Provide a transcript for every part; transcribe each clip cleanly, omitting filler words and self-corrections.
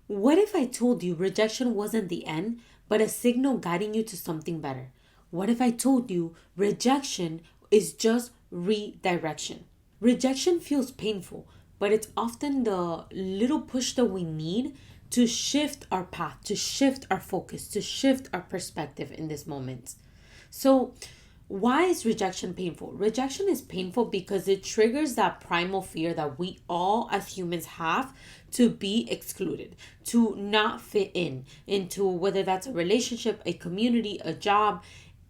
What if I told you rejection wasn't the end, but a signal guiding you to something better? What if I told you rejection is just redirection? Rejection feels painful, but it's often the little push that we need to shift our path, to shift our focus, to shift our perspective in this moment. So, why is rejection painful? Rejection is painful because it triggers that primal fear that we all as humans have to be excluded, to not fit in into whether that's a relationship, a community, a job.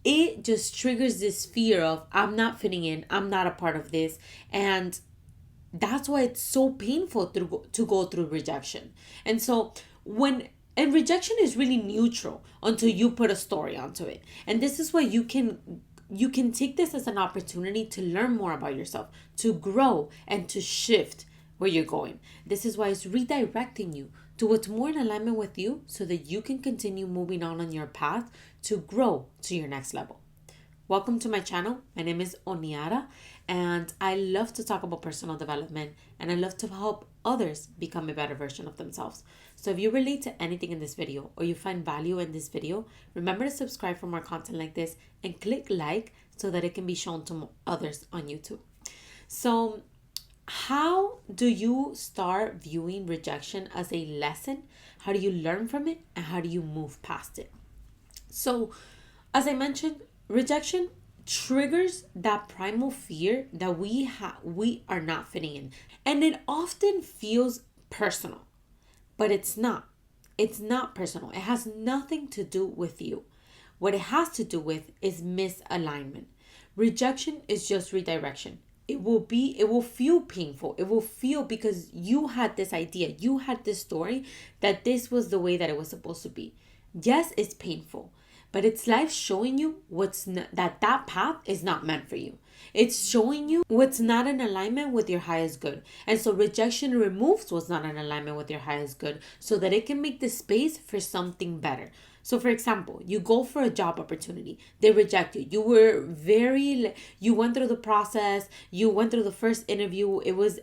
It just triggers this fear of I'm not fitting in, I'm not a part of this. And that's why it's so painful to go through rejection. And so and rejection is really neutral until you put a story onto it. And this is why you can take this as an opportunity to learn more about yourself, to grow and to shift where you're going. This is why it's redirecting you to what's more in alignment with you so that you can continue moving on your path to grow to your next level. Welcome to my channel. My name is Oniara, and I love to talk about personal development, and I love to help others become a better version of themselves. So if you relate to anything in this video or you find value in this video, remember to subscribe for more content like this and click like so that it can be shown to others on YouTube. So how do you start viewing rejection as a lesson? How do you learn from it, and how do you move past it? So, as I mentioned, rejection triggers that primal fear that we are not fitting in. And it often feels personal, but it's not. It's not personal. It has nothing to do with you. What it has to do with is misalignment. Rejection is just redirection. It will feel painful. It will feel because you had this idea, you had this story that this was the way that it was supposed to be. Yes, it's painful, but it's life showing you that path is not meant for you. It's showing you what's not in alignment with your highest good. And so rejection removes what's not in alignment with your highest good so that it can make the space for something better. So for example, you go for a job opportunity. They reject you. You went through the process. You went through the first interview. It was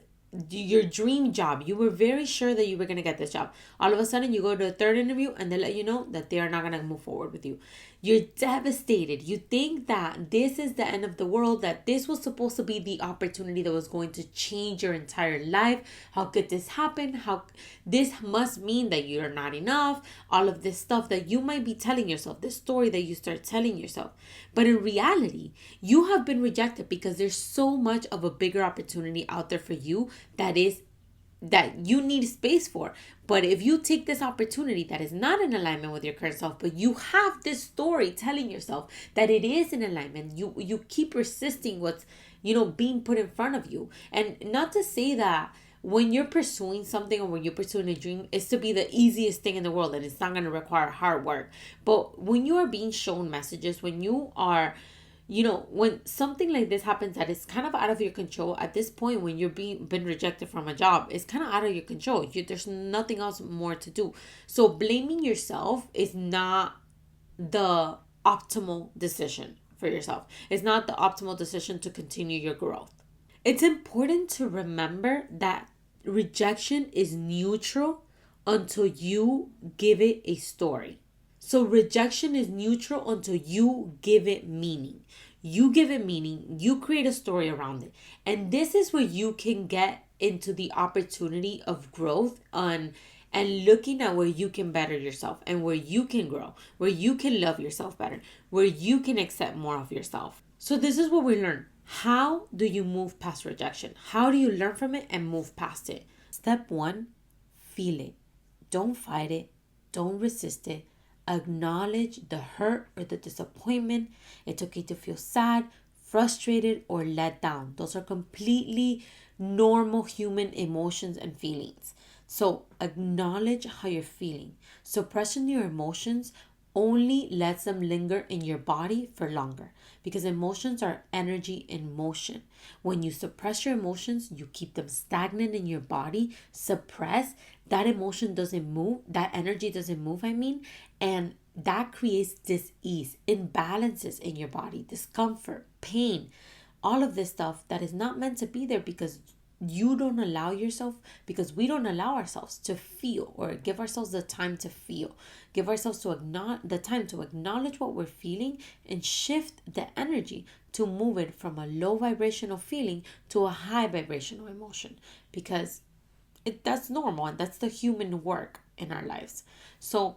your dream job. You were very sure that you were going to get this job. All of a sudden, you go to a third interview and they let you know that they are not going to move forward with you. You're devastated. You think that this is the end of the world, that this was supposed to be the opportunity that was going to change your entire life. How could this happen? How this must mean that you're not enough. All of this stuff that you might be telling yourself, this story that you start telling yourself. But in reality, you have been rejected because there's so much of a bigger opportunity out there for you that you need space for. But if you take this opportunity that is not in alignment with your current self, but you have this story telling yourself that it is in alignment, you keep resisting what's being put in front of you. And not to say that when you're pursuing something or when you're pursuing a dream, it's to be the easiest thing in the world and it's not going to require hard work. But when you are being shown messages, when you are when something like this happens that is kind of out of your control, at this point when you're been rejected from a job, it's kind of out of your control. There's nothing else more to do. So blaming yourself is not the optimal decision for yourself. It's not the optimal decision to continue your growth. It's important to remember that rejection is neutral until you give it a story. So rejection is neutral until you give it meaning. You give it meaning, you create a story around it. And this is where you can get into the opportunity of growth and looking at where you can better yourself and where you can grow, where you can love yourself better, where you can accept more of yourself. So this is what we learn. How do you move past rejection? How do you learn from it and move past it? Step 1, feel it. Don't fight it. Don't resist it. Acknowledge the hurt or the disappointment. It's okay to feel sad, frustrated, or let down. Those are completely normal human emotions and feelings. So acknowledge how you're feeling. Suppressing your emotions only lets them linger in your body for longer because emotions are energy in motion. When you suppress your emotions, you keep them stagnant in your body, suppress, that emotion doesn't move, that energy doesn't move, and that creates dis-ease, imbalances in your body, discomfort, pain, all of this stuff that is not meant to be there because you don't allow yourself, because we don't allow ourselves to feel or give ourselves the time to feel, give ourselves to the time to acknowledge what we're feeling and shift the energy to move it from a low vibrational feeling to a high vibrational emotion, because that's normal and that's the human work in our lives. So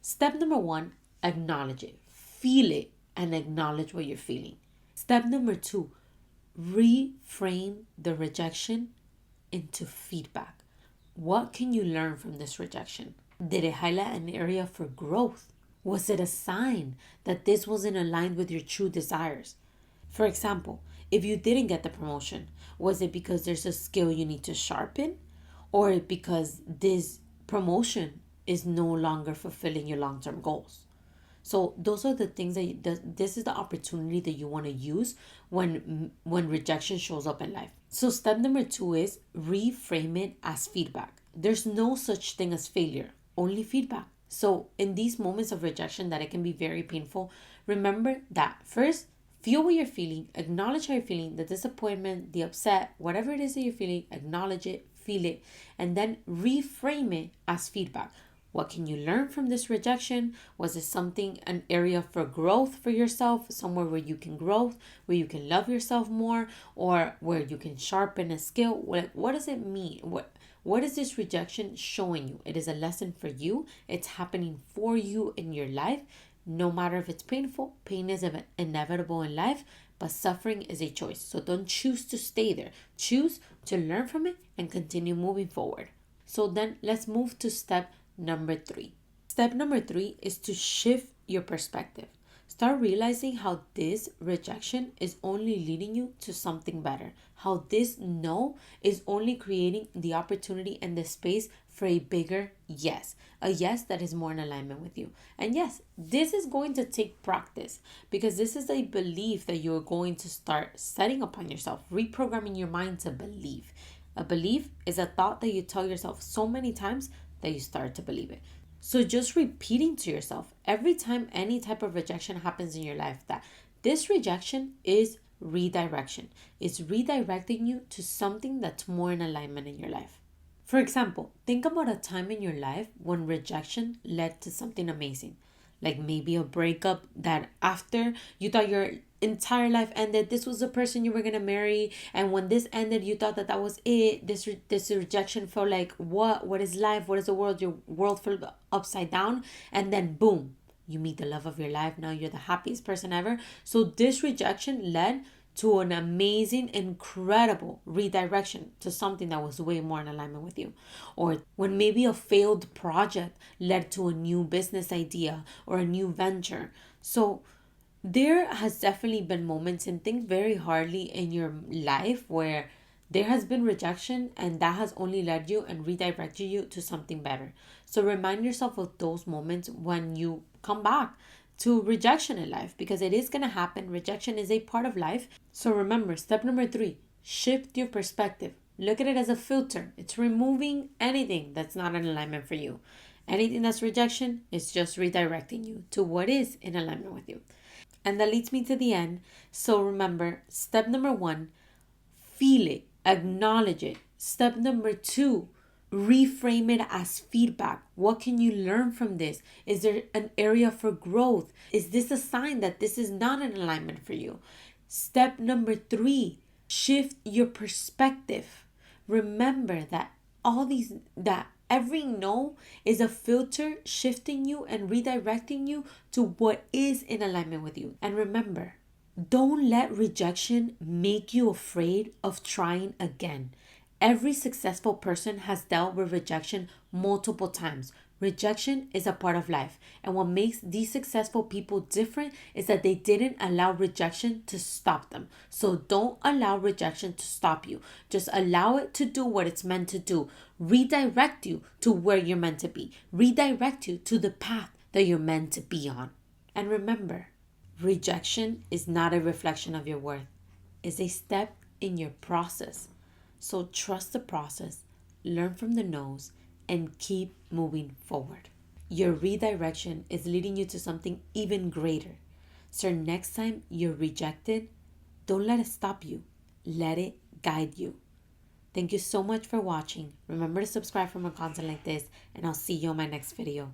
step number one, acknowledge it, feel it, and acknowledge what you're feeling. Step number two, reframe the rejection into feedback. What can you learn from this rejection? Did it highlight an area for growth? Was it a sign that this wasn't aligned with your true desires? For example, if you didn't get the promotion, was it because there's a skill you need to sharpen? Or because this promotion is no longer fulfilling your long-term goals? So those are the things this is the opportunity that you want to use when rejection shows up in life. So step number two is reframe it as feedback. There's no such thing as failure, only feedback. So in these moments of rejection that it can be very painful, remember that first, feel what you're feeling, acknowledge how you're feeling, the disappointment, the upset, whatever it is that you're feeling, acknowledge it, feel it, and then reframe it as feedback. What can you learn from this rejection? Was it something, an area for growth for yourself, somewhere where you can grow, where you can love yourself more, or where you can sharpen a skill? What does it mean? What is this rejection showing you? It is a lesson for you. It's happening for you in your life. No matter if it's painful, pain is inevitable in life, but suffering is a choice. So don't choose to stay there. Choose to learn from it and continue moving forward. So then let's move to step number three. Step number three is to shift your perspective. Start realizing how this rejection is only leading you to something better. How this no is only creating the opportunity and the space for a bigger yes. A yes that is more in alignment with you. And yes, this is going to take practice, because this is a belief that you're going to start setting upon yourself, reprogramming your mind to believe. A belief is a thought that you tell yourself so many times that you start to believe it. So just repeating to yourself every time any type of rejection happens in your life that this rejection is redirection. It's redirecting you to something that's more in alignment in your life. For example, think about a time in your life when rejection led to something amazing. Like maybe a breakup that after you thought your entire life ended, this was the person you were going to marry, and when this ended you thought that was it. This rejection felt like, what is life, what is the world? Your world felt upside down, and then boom, you meet the love of your life. Now you're the happiest person ever. So this rejection led to an amazing, incredible redirection to something that was way more in alignment with you. Or when maybe a failed project led to a new business idea or a new venture. So there has definitely been moments, and think very hardly in your life, where there has been rejection and that has only led you and redirected you to something better. So remind yourself of those moments when you come back to rejection in life, because it is going to happen. Rejection is a part of life. So remember, step number three, shift your perspective. Look at it as a filter. It's removing anything that's not in alignment for you. Anything that's rejection is just redirecting you to what is in alignment with you. And that leads me to the end. So remember, step number one, feel it, acknowledge it. Step number two, reframe it as feedback. What can you learn from this? Is there an area for growth? Is this a sign that this is not in alignment for you? Step number three, shift your perspective. Remember that every no is a filter shifting you and redirecting you to what is in alignment with you. And remember, don't let rejection make you afraid of trying again. Every successful person has dealt with rejection multiple times. Rejection is a part of life. And what makes these successful people different is that they didn't allow rejection to stop them. So don't allow rejection to stop you. Just allow it to do what it's meant to do. Redirect you to where you're meant to be. Redirect you to the path that you're meant to be on. And remember, rejection is not a reflection of your worth. It's a step in your process. So trust the process, learn from the no's, and keep moving forward. Your redirection is leading you to something even greater. So next time you're rejected, don't let it stop you. Let it guide you. Thank you so much for watching. Remember to subscribe for more content like this, and I'll see you on my next video.